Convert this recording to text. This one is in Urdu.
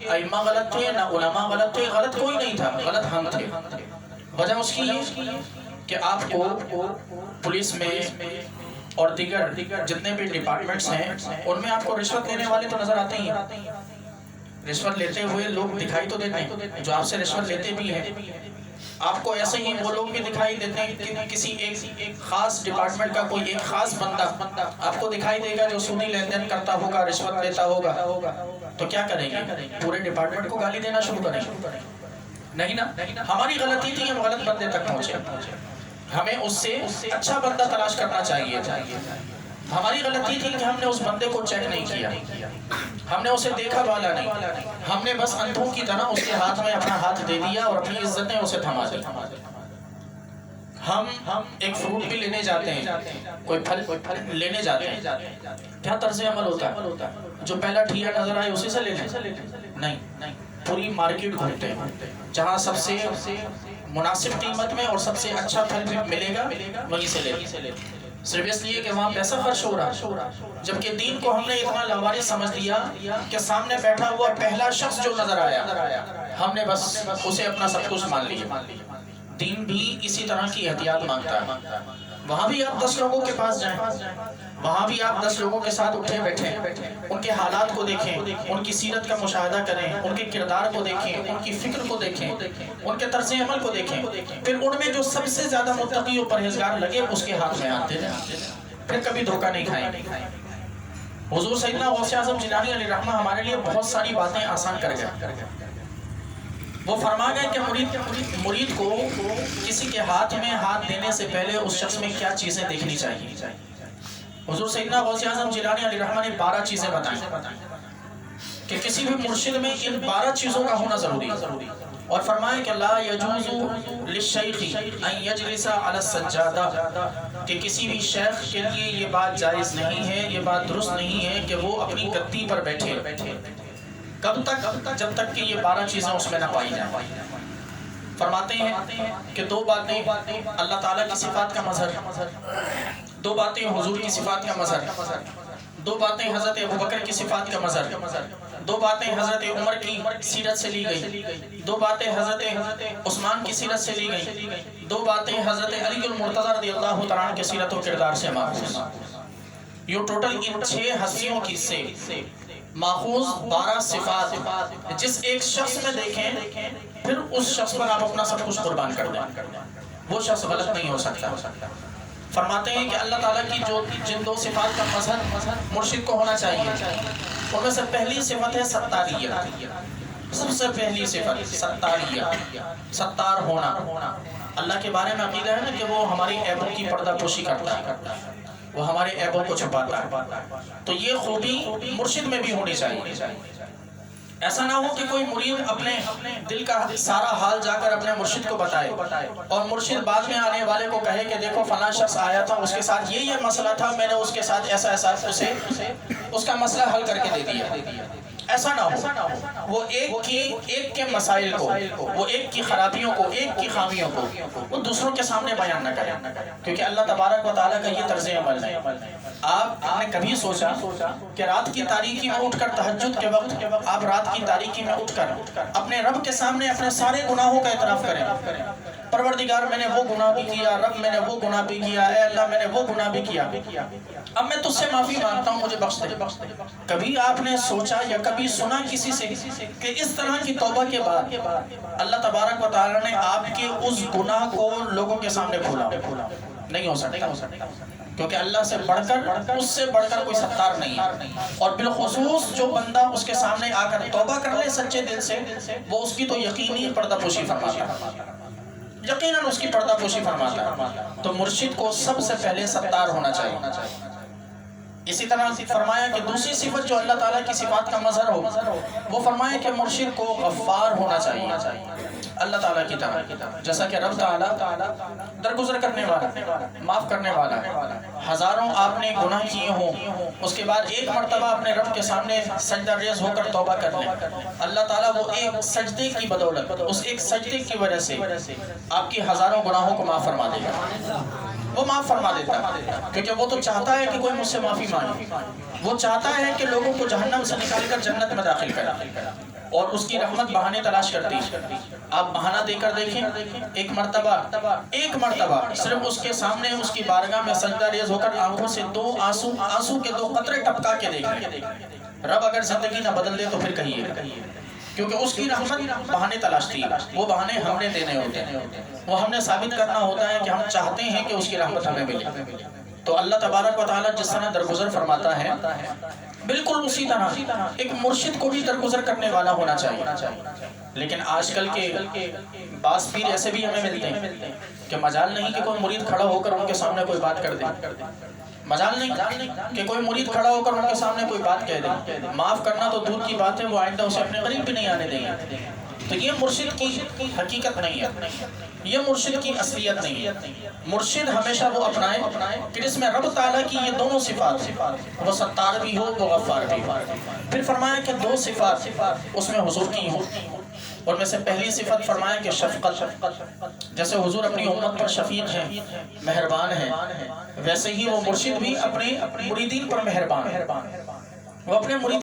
ائمہ غلط تھے نہ علماء غلط تھے، غلط کوئی نہیں تھا، غلط ہم تھے۔ وجہ اس کی یہ کہ آپ کو پولیس میں اور دیگر جتنے بھی ڈپارٹمنٹس ہیں ان میں آپ کو رشوت لینے والے تو نظر آتے ہی ہیں، رشوت لیتے ہوئے لوگ دکھائی تو دیتے ہیں جو آپ سے رشوت لیتے بھی ہیں، آپ کو ایسے ہی وہ لوگ بھی دکھائی دیتے ہیں کہ کسی ایک خاص ڈپارٹمنٹ کا کوئی ایک خاص بندہ آپ کو دکھائی دے گا جو سودی لین دین کرتا ہوگا، رشوت لیتا ہوگا، تو کیا کریں گے؟ پورے ڈپارٹمنٹ کو گالی دینا شروع کریں گے؟ نہیں نا، ہماری غلطی تھی، ہم غلط بندے تک پہنچے، ہمیں اس سے اچھا بندہ تلاش کرنا چاہیے تھا۔ ہماری غلطی تھی کہ ہم نے اس بندے کو چیک نہیں کیا، ہم نے اسے دیکھا بالا نہیں، ہم نے بس اندھوں کی طرح اس کے ہاتھ میں اپنا ہاتھ دے دیا اور اپنی عزتیں اسے تھما دی۔ ہم ایک فروٹ بھی لینے جاتے ہیں، کوئی پھل لینے جاتے ہیں، کیا طرز عمل ہوتا ہے؟ جو پہلا ٹھیا نظر آئے اسی سے لے لیں؟ نہیں، پوری مارکیٹ گھومتے ہیں، جہاں سب سے مناسب قیمت میں اور سب سے اچھا پھل بھی ملے گا وہیں سے لے لیں، صرف اس لیے کہ وہاں پیسہ خرچ ہو رہا، جبکہ دین کو ہم نے اتنا لاوارث سمجھ لیا کہ سامنے بیٹھا ہوا پہلا شخص جو نظر آیا ہم نے بس اسے اپنا سب کچھ مان لیا۔ دین بھی اسی طرح کی احتیاط مانگتا ہے، وہاں بھی آپ 10 لوگوں کے پاس جائیں، وہاں بھی آپ 10 لوگوں کے ساتھ اٹھے بیٹھیں، ان کے حالات کو دیکھیں، ان کی سیرت کا مشاہدہ کریں، ان کے کردار کو دیکھیں، ان کی فکر کو دیکھیں، ان کے طرز عمل کو دیکھیں، پھر ان میں جو سب سے زیادہ متقی و پرہیزگار لگے اس کے ہاتھ میں آتے ہیں، پھر کبھی دھوکہ نہیں کھائیں۔ حضور سیدنا غوث اعظم جیلانی علیہ الرحمہ ہمارے لیے بہت ساری باتیں آسان کر گئے۔ وہ فرما گئے کہ مرید کو کسی کے ہاتھ میں ہاتھ دینے سے پہلے اس شخص میں کیا چیزیں دیکھنی چاہیے۔ حضور سیدنا غوث اعظم جیلانی علیہ الرحمہ نے 12 چیزیں بتائیں کہ کسی بھی مرشد میں ان 12 چیزوں کا ہونا ضروری ہے، اور فرمائے کہ لا یجوز للشیخ ان یجلس علی السجادہ، کہ کسی بھی شیخ کے لیے یہ بات جائز نہیں ہے، یہ بات درست نہیں ہے کہ وہ اپنی گدی پر بیٹھے۔ کب تک؟ جب تک کہ یہ 12 چیزیں اس میں نہ پائی جائیں۔ فرماتے ہیں کہ 2 باتیں اللہ تعالیٰ کی صفات کا مظہر، 2 باتیں حضور کی صفات کا مظہر، 2 باتیں حضرت ابوبکر کی صفات کا مظہر، 2 باتیں حضرت عمر کی سیرت سے لی گئی، 2 باتیں حضرت عثمان کی سیرت سے لی گئی، 2 باتیں حضرت علی المرتضی رضی اللہ تعالیٰ عنہ کے سیرت و کردار سے ماخوذ۔ یہ ٹوٹل ان 6 ہستیوں کی سے ماخوذ 12 صفات جس ایک شخص میں دیکھیں پھر اس شخص پر آپ اپنا سب کچھ قربان کر دیں، وہ شخص غلط نہیں ہو سکتا۔ فرماتے ہیں کہ اللہ تعالیٰ کی جو جن 2 صفات کا مظہر مرشد کو ہونا چاہیے ان میں سے پہلی صفت ہے ستاریہ، سب سے پہلی صفت ستاریہ، ستار ہونا۔ اللہ کے بارے میں عقیدہ ہے نا کہ وہ ہماری عیبوں کی پردہ پوشی کرتا ہے، وہ ہمارے عیبوں کو چھپاتا ہے، تو یہ خوبی مرشد میں بھی ہونی چاہیے۔ ایسا نہ ہو کہ کوئی مرید اپنے دل کا سارا حال جا کر اپنے مرشد کو بتائے اور مرشد بعد میں آنے والے کو کہے کہ دیکھو فلاں شخص آیا تھا، اس کے ساتھ یہ مسئلہ تھا، میں نے اس کے ساتھ ایسا اسے اس کا مسئلہ حل کر کے دے دیا۔ ایسا نہ ہو، وہ ایک کے مسائل کو، وہ ایک کی خرابیوں کو، ایک کی خامیوں کو وہ دوسروں کے سامنے بیان نہ کریں، کیونکہ اللہ تبارک و تعالیٰ کا یہ طرز عمل ہے۔ آپ نے کبھی سوچا کہ رات کی تاریکی میں اٹھ کر تہجد کے وقت آپ رات کی تاریکی میں اٹھ کر اپنے رب کے سامنے اپنے سارے گناہوں کا اعتراف کریں؟ پروردگار میں نے وہ گناہ بھی کیا، رب میں نے وہ گناہ بھی کیا، اے اللہ میں نے وہ گناہ بھی کیا، اب میں تجھ سے معافی مانگتا ہوں، مجھے بخش دے۔ کبھی آپ نے سوچا یا کبھی سنا کسی سے کہ اس طرح کی توبہ کے بعد اللہ تبارک و تعالیٰ نے آپ کے اس گناہ کو لوگوں کے سامنے کھولا؟ نہیں ہو سکتا، کیونکہ اللہ سے بڑھ کر، اس سے بڑھ کر کوئی ستار نہیں ہے، اور بالخصوص جو بندہ اس کے سامنے آ کر توبہ کر لے سچے دل سے، وہ اس کی تو یقینی پردہ پوشی فرماتا ہے، یقیناً اس کی پردہ پوشی فرماتا ہے۔ تو مرشد کو سب سے پہلے ستار ہونا چاہیے۔ اسی طرح فرمایا کہ دوسری صفت جو اللہ تعالیٰ کی صفات کا مظہر ہو، وہ فرمایا کہ مرشد کو غفار ہونا چاہیے اللہ تعالیٰ کی طرح، جیسا کہ رب تعالیٰ درگزر کرنے والا، معاف کرنے والا ہے۔ ہزاروں آپ نے گناہ کیے ہوں، اس کے بعد ایک مرتبہ اپنے رب کے سامنے سجدہ ریز ہو کر توبہ کر لیں، اللہ تعالیٰ وہ ایک سجدے کی بدولت، اس ایک سجدے کی وجہ سے آپ کی ہزاروں گناہوں کو معاف فرما دے گا۔ وہ معاف فرما دیتا ہے، کیونکہ وہ تو چاہتا ہے کہ کوئی مجھ سے معافی مانگے، وہ چاہتا ہے کہ لوگوں کو جہنم سے نکال کر جنت میں داخل کرے، اور اس کی رحمت بہانے تلاش کرتی ہے۔ آپ بہانہ دے کر دیکھیں، ایک مرتبہ صرف اس کے سامنے اس کی بارگاہ میں سجدہ ریز ہو کر آنکھوں سے دو آنسو کے 2 قطرے ٹپکا کے دیکھیں، رب اگر زندگی نہ بدل دے تو پھر کہیے، کیونکہ اس کی رحمت بہانے تلاشتی ہے۔ وہ بہانے ہم نے دینے ہوتے ہیں، وہ ہم نے ثابت کرنا ہوتا ہے کہ ہم چاہتے ہیں کہ اس کی رحمت ہمیں ملے۔ تو اللہ تبارک و تعالیٰ جس طرح درگزر فرماتا ہے، بالکل اسی طرح ایک مرشد کو بھی درگزر کرنے والا ہونا چاہیے۔ لیکن آج کل کے بعض پیر ایسے بھی ہمیں ملتے ہیں کہ مجال نہیں کہ کوئی مرید کھڑا ہو کر ان کے سامنے کوئی بات کر دے، مجال نہیں کہ کوئی مرید کھڑا ہو کر ان کے سامنے کوئی بات کہہ دے۔ معاف کرنا تو دور کی بات ہے، وہ آئندہ اسے اپنے قریب بھی نہیں آنے دیں گے۔ تو یہ مرشد کی حقیقت نہیں ہے، یہ مرشد کی اصلیت نہیں ہے۔ مرشد ہمیشہ وہ اپنائے کہ جس میں رب تعالیٰ کی یہ دونوں صفات، وہ ستار بھی ہو، وہ غفار بھی ہو۔ پھر فرمایا کہ 2 صفات اس میں حضور کی ہوں، اور میں سے پہلی صفت فرمایا کہ شفقت، جیسے حضور اپنی امت پر شفیق ہیں، مہربان ہیں، ویسے ہی وہ مرشد بھی اپنے مریدین پر مہربان ہے۔ وہ اپنے مرید